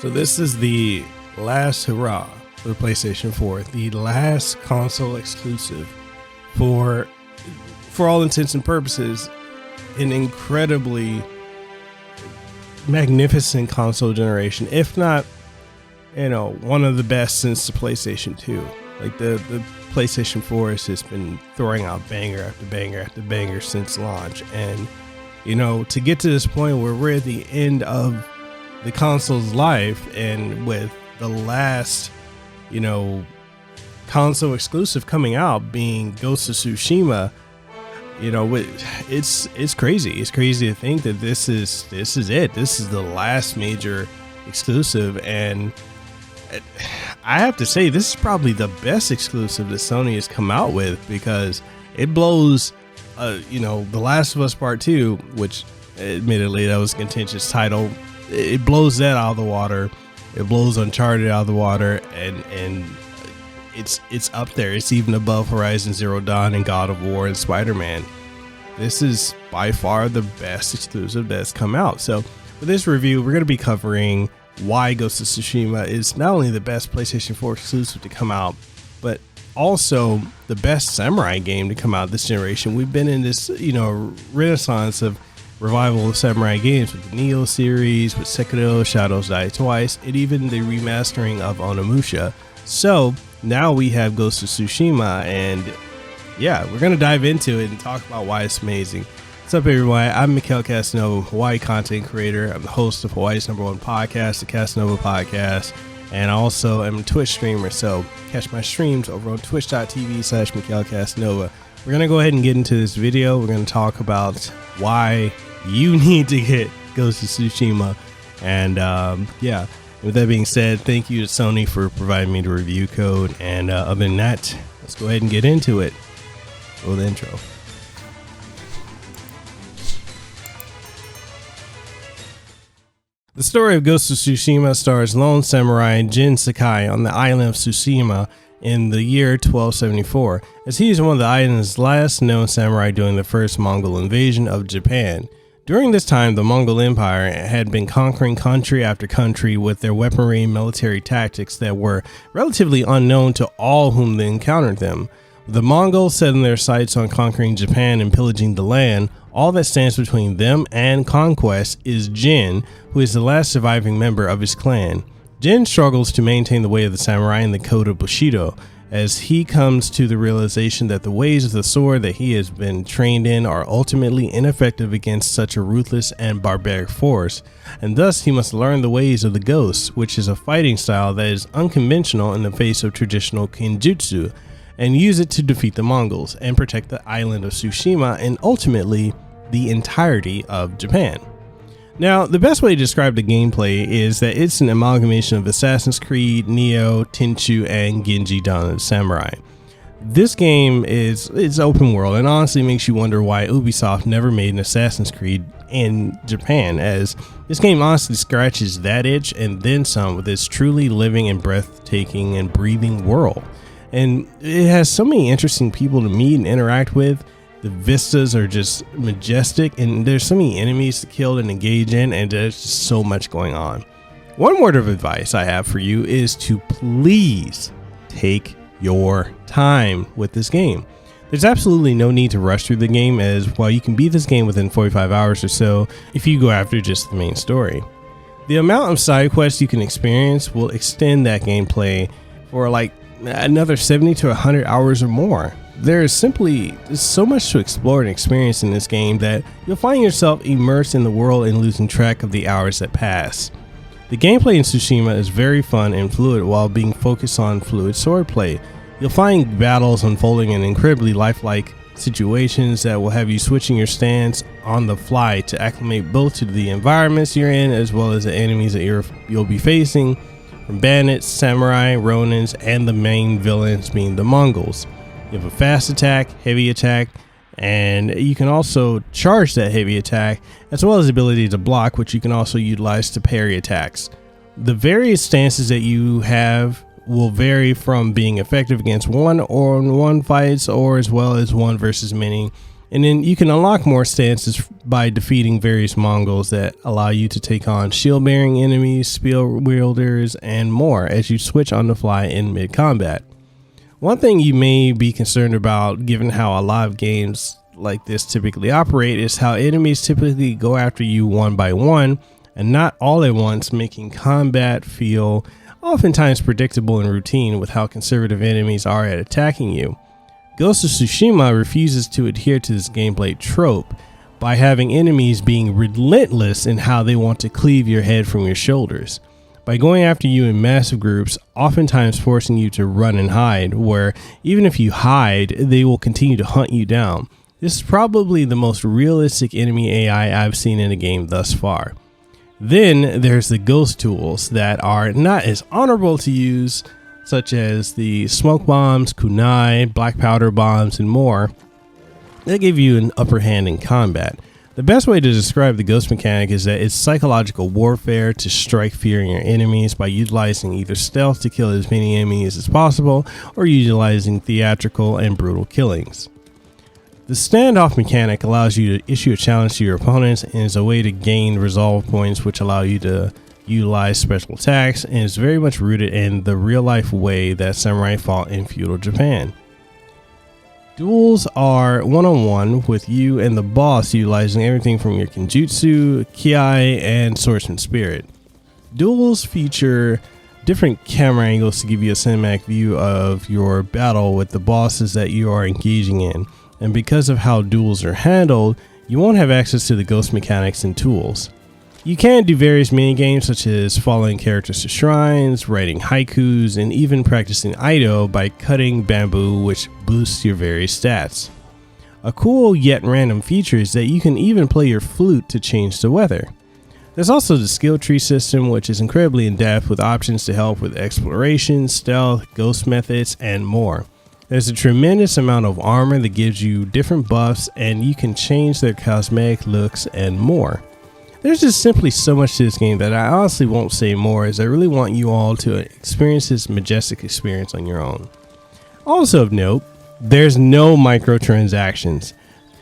So this is the last hurrah for the PlayStation 4, the last console exclusive for all intents and purposes, an incredibly magnificent console generation, if not, one of the best since the PlayStation 2. Like the PlayStation 4 has just been throwing out banger after banger after banger since launch. And, to get to this point where we're at the end of the console's life, and with the last, console exclusive coming out being Ghost of Tsushima, it's crazy. It's crazy to think that this is it. This is the last major exclusive, and I have to say this is probably the best exclusive that Sony has come out with, because it blows, The Last of Us Part 2, which admittedly that was a contentious title. It blows that out of the water. It blows Uncharted out of the water, and it's up there. It's even above Horizon Zero Dawn and God of War and Spider-Man. This is by far the best exclusive that's come out. So for this review, we're going to be covering why Ghost of Tsushima is not only the best PlayStation 4 exclusive to come out, but also the best samurai game to come out this generation. We've been in this, renaissance of revival of samurai games with the Neo series, with Sekiro, Shadows Die Twice, and even the remastering of Onimusha. So now we have Ghost of Tsushima, and yeah, we're going to dive into it and talk about why it's amazing. What's up, everyone? I'm Mikhail Casanova, Hawaii content creator. I'm the host of Hawaii's #1 podcast, the Casanova Podcast, and I also am a Twitch streamer, so catch my streams over on twitch.tv/Mikhail Casanova. We're going to go ahead and get into this video. We're going to talk about why you need to get Ghost of Tsushima, and with that being said, thank you to Sony for providing me the review code, and other than that, let's go ahead and get into it. Roll the intro. The story of Ghost of Tsushima stars lone samurai Jin Sakai on the island of Tsushima in the year 1274, as he is one of the island's last known samurai during the first Mongol invasion of Japan. During this time, the Mongol Empire had been conquering country after country with their weaponry and military tactics that were relatively unknown to all whom they encountered them. With the Mongols setting their sights on conquering Japan and pillaging the land, all that stands between them and conquest is Jin, who is the last surviving member of his clan. Jin struggles to maintain the way of the samurai and the code of Bushido, as he comes to the realization that the ways of the sword that he has been trained in are ultimately ineffective against such a ruthless and barbaric force, and thus he must learn the ways of the ghost, which is a fighting style that is unconventional in the face of traditional kenjutsu, and use it to defeat the Mongols and protect the island of Tsushima and ultimately the entirety of Japan. Now, the best way to describe the gameplay is that it's an amalgamation of Assassin's Creed, Neo, Tenchu, and Genji Dawn of Samurai. This game is open world and honestly makes you wonder why Ubisoft never made an Assassin's Creed in Japan, as this game honestly scratches that itch and then some with its truly living and breathtaking and breathing world. And it has so many interesting people to meet and interact with. The vistas are just majestic, and there's so many enemies to kill and engage in, and there's just so much going on. One word of advice I have for you is to please take your time with this game. There's absolutely no need to rush through the game, as while you can beat this game within 45 hours or so if you go after just the main story. The amount of side quests you can experience will extend that gameplay for like another 70 to 100 hours or more. There's so much to explore and experience in this game that you'll find yourself immersed in the world and losing track of the hours that pass. The gameplay in Tsushima is very fun and fluid while being focused on fluid swordplay. You'll find battles unfolding in incredibly lifelike situations that will have you switching your stance on the fly to acclimate both to the environments you're in as well as the enemies that you'll be facing, from bandits, samurai, ronins, and the main villains being the Mongols. You have a fast attack, heavy attack, and you can also charge that heavy attack, as well as the ability to block, which you can also utilize to parry attacks. The various stances that you have will vary from being effective against one-on-one fights or as well as one versus many, And then you can unlock more stances by defeating various Mongols that allow you to take on shield-bearing enemies, spear wielders, and more as you switch on the fly in mid-combat. One thing you may be concerned about, given how a lot of games like this typically operate, is how enemies typically go after you one by one and not all at once, making combat feel oftentimes predictable and routine with how conservative enemies are at attacking you. Ghost of Tsushima refuses to adhere to this gameplay trope by having enemies being relentless in how they want to cleave your head from your shoulders, by going after you in massive groups, oftentimes forcing you to run and hide, where even if you hide, they will continue to hunt you down. This is probably the most realistic enemy AI I've seen in a game thus far. Then there's the ghost tools that are not as honorable to use, such as the smoke bombs, kunai, black powder bombs, and more. They give you an upper hand in combat. The best way to describe the ghost mechanic is that it's psychological warfare to strike fear in your enemies by utilizing either stealth to kill as many enemies as possible, or utilizing theatrical and brutal killings. The standoff mechanic allows you to issue a challenge to your opponents and is a way to gain resolve points, which allow you to utilize special attacks, and is very much rooted in the real life way that samurai fought in feudal Japan. Duels are one-on-one with you and the boss, utilizing everything from your kenjutsu, kiai, and swordsman spirit. Duels feature different camera angles to give you a cinematic view of your battle with the bosses that you are engaging in, and because of how duels are handled, you won't have access to the ghost mechanics and tools. You can do various minigames such as following characters to shrines, writing haikus, and even practicing Aido by cutting bamboo, which boosts your various stats. A cool yet random feature is that you can even play your flute to change the weather. There's also the skill tree system, which is incredibly in-depth with options to help with exploration, stealth, ghost methods, and more. There's a tremendous amount of armor that gives you different buffs, and you can change their cosmetic looks and more. There's just simply so much to this game that I honestly won't say more, as I really want you all to experience this majestic experience on your own. Also of note, there's no microtransactions.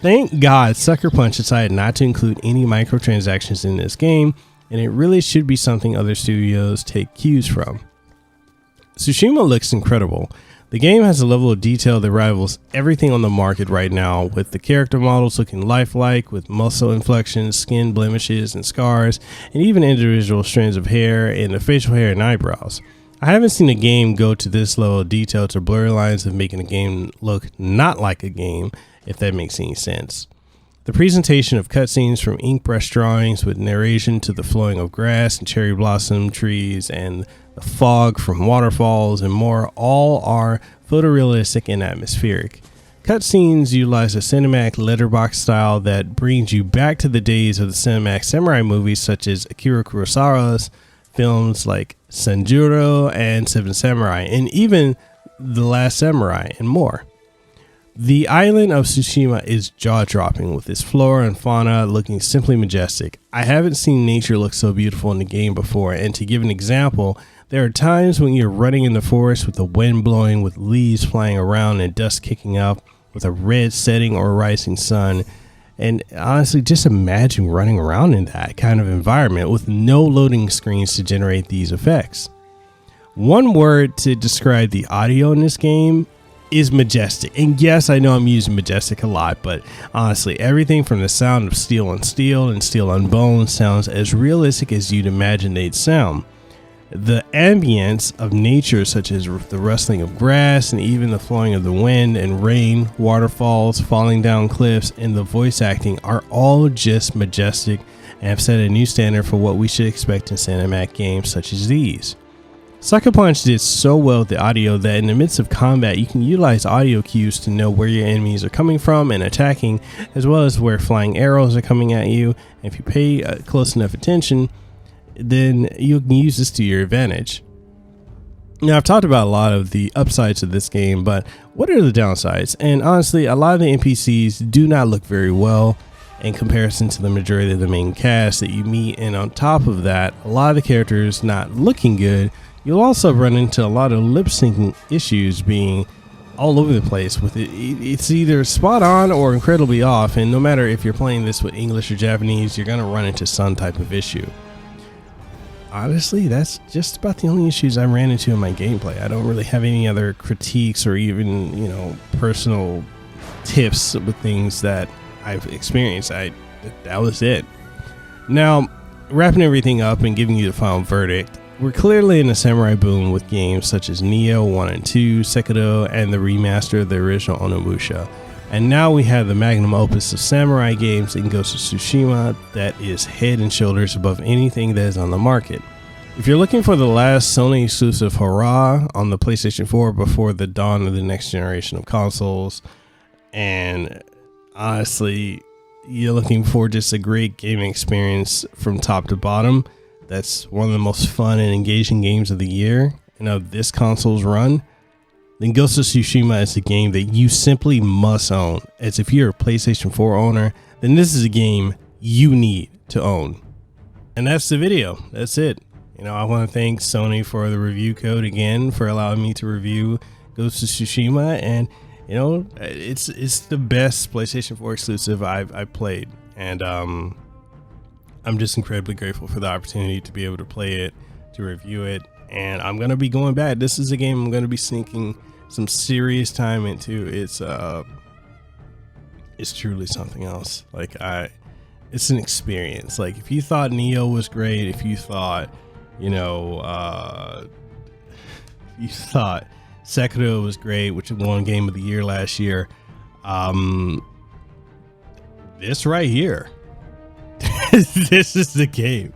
Thank God Sucker Punch decided not to include any microtransactions in this game, and it really should be something other studios take cues from. Tsushima looks incredible. The game has a level of detail that rivals everything on the market right now, with the character models looking lifelike, with muscle inflections, skin blemishes and scars, and even individual strands of hair and the facial hair and eyebrows. I haven't seen a game go to this level of detail to blur lines of making a game look not like a game, if that makes any sense. The presentation of cutscenes from ink brush drawings with narration to the flowing of grass and cherry blossom trees and the fog from waterfalls and more all are photorealistic and atmospheric. Cutscenes utilize a cinematic letterbox style that brings you back to the days of the cinematic samurai movies such as Akira Kurosawa's films like Sanjuro and Seven Samurai, and even The Last Samurai and more. The island of Tsushima is jaw-dropping, with its flora and fauna looking simply majestic. I haven't seen nature look so beautiful in the game before, and to give an example, there are times when you're running in the forest with the wind blowing, with leaves flying around and dust kicking up, with a red setting or rising sun, and honestly, just imagine running around in that kind of environment with no loading screens to generate these effects. One word to describe the audio in this game is majestic. And yes, I know I'm using majestic a lot, but honestly, everything from the sound of steel on steel and steel on bone sounds as realistic as you'd imagine they'd sound. The ambience of nature, such as the rustling of grass and even the flowing of the wind and rain, waterfalls, falling down cliffs, and the voice acting are all just majestic and have set a new standard for what we should expect in cinematic games such as these. Sucker Punch did so well with the audio that in the midst of combat you can utilize audio cues to know where your enemies are coming from and attacking, as well as where flying arrows are coming at you. And if you pay close enough attention, then you can use this to your advantage. Now, I've talked about a lot of the upsides of this game, but what are the downsides? And honestly, a lot of the NPCs do not look very well in comparison to the majority of the main cast that you meet, and on top of that, a lot of the characters not looking good. You'll also run into a lot of lip syncing issues, being all over the place with it. It's either spot on or incredibly off, and no matter if you're playing this with English or Japanese, you're gonna run into some type of issue. Honestly, that's just about the only issues I ran into in my gameplay. I don't really have any other critiques or even, you know, personal tips with things that I've experienced. That was it. Now, wrapping everything up and giving you the final verdict, we're clearly in a samurai boom with games such as Nioh 1 and 2, Sekiro, and the remaster of the original Onimusha. And now we have the magnum opus of samurai games in Ghost of Tsushima that is head and shoulders above anything that is on the market. If you're looking for the last Sony exclusive hurrah on the PlayStation 4 before the dawn of the next generation of consoles, and honestly, you're looking for just a great gaming experience from top to bottom, that's one of the most fun and engaging games of the year and of this console's run, then Ghost of Tsushima is a game that you simply must own. As if you're a PlayStation 4 owner, then this is a game you need to own. And that's the video. That's it. You know, I want to thank Sony for the review code again for allowing me to review Ghost of Tsushima, and you know, it's the best PlayStation 4 exclusive I've played, and I'm just incredibly grateful for the opportunity to be able to play it, to review it, and I'm gonna be going back. This is a game I'm gonna be sinking some serious time into. It's truly something else. Like, it's an experience. Like, if you thought Nioh was great, if you thought, you know, if you thought Sekiro was great, which won Game of the Year last year, this right here, this is the game.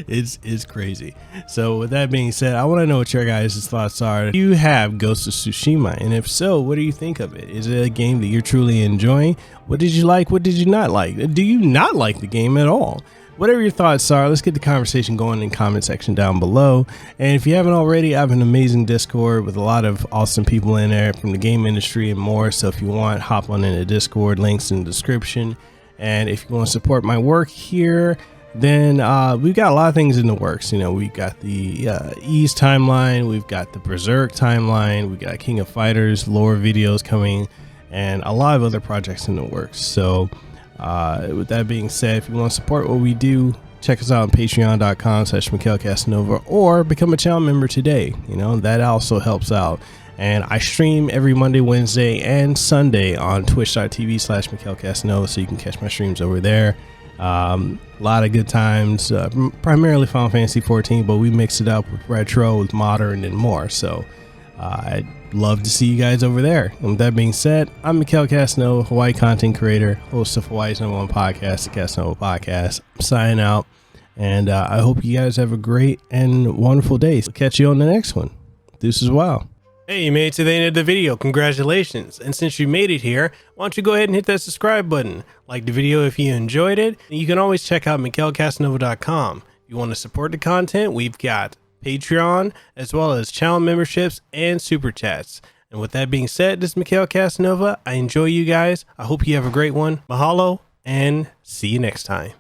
It's crazy. So with that being said, I want to know what your guys' thoughts are. Do you have Ghost of Tsushima? And if so, what do you think of it? Is it a game that you're truly enjoying? What did you like? What did you not like? Do you not like the game at all? Whatever your thoughts are, let's get the conversation going in the comment section down below. And if you haven't already, I have an amazing Discord with a lot of awesome people in there from the game industry and more. So if you want, hop on in the Discord, links in the description. And if you want to support my work here, then we've got a lot of things in the works. You know, we've got the Ease timeline, we've got the Berserk timeline, we got King of Fighters lore videos coming, and a lot of other projects in the works. So with that being said, if you want to support what we do, check us out on patreon.com/MikhailCasanova, or become a channel member today. You know, that also helps out. And I stream every Monday, Wednesday, and Sunday on twitch.tv/MikhailCasanova, so you can catch my streams over there. A lot of good times, primarily Final Fantasy 14, but we mix it up with retro, with modern, and more. So I'd love to see you guys over there. And with that being said, I'm Mikhail Casanova, Hawaii content creator, host of Hawaii's #1 podcast, the Casanova Podcast. I'm signing out, and I hope you guys have a great and wonderful day. So catch you on the next one. Deuces, wow. Hey, you made it to the end of the video. Congratulations. And since you made it here, why don't you go ahead and hit that subscribe button. Like the video if you enjoyed it. And you can always check out MikhailCasanova.com. If you want to support the content, we've got Patreon, as well as channel memberships and super chats. And with that being said, this is Mikhail Casanova. I enjoy you guys. I hope you have a great one. Mahalo, and see you next time.